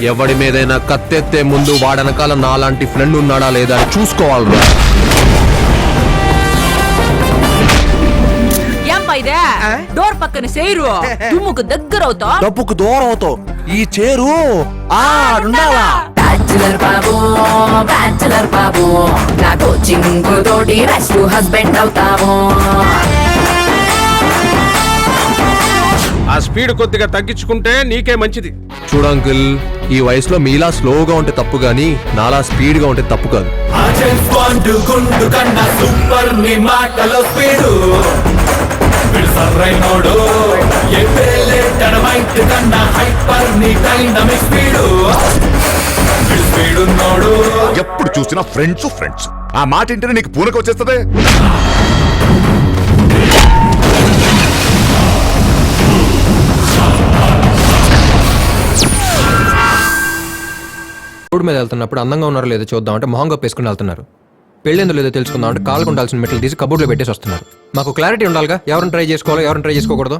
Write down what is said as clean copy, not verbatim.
ఎవడి మీదైనా కత్తెత్తే ముందు వాడనకాల నాలాంటి ఫ్రెండ్ ఉన్నాడా లేదా అని చూసుకోవాలి. డోర్ పక్కన చేరు దుమ్ముకు దగ్గర అవుతావు, డబ్బుకు దూరం అవుతావు. ఈ చేరు ఆడుండాలా? బ్యాచులర్ బాబు బ్యాచులర్ బాబు నా కోచింగ్ తోటి రెస్క్యూ హస్బెండ్ అవుతాము. ఆ స్పీడ్ కొద్దిగా తగ్గించుకుంటే నీకే మంచిది. చూడు అంకుల్, ఈ వయసులో మీలా స్లోగా ఉంటే తప్పు గానీ నాలా స్పీడ్ గా ఉంటే తప్పు కాదు. సూపర్ నీ మాటలో స్పీడు సర్రైనోడు కన్నా హైపర్ నీ డైనమిక్ స్పీడు స్పీడున్నోడు. ఎప్పుడు చూసినా ఫ్రెండ్స్ ఫ్రెండ్స్ ఆ మాట ఇంటనే నీకు పూనక వచ్చేస్తుంది. రోడ్డు మీద వెళ్తున్నప్పుడు అందంగా ఉన్నారో లేదో చూద్దాం అంటే మొహంగా పేసుకుని వెళ్తున్నారు. పెళ్ళేందో లేదో తెలుసుకుందాం అంటే కాళ్ళకు ఉండాల్సిన మెట్లు తీసి కబోర్డ్లో పెట్టేసి వస్తున్నారు. మాకు క్లారిటీ ఉండాలిగా, ఎవరిని ట్రై చేసుకోవాలో ఎవరిని ట్రై చేసుకోకూడదు.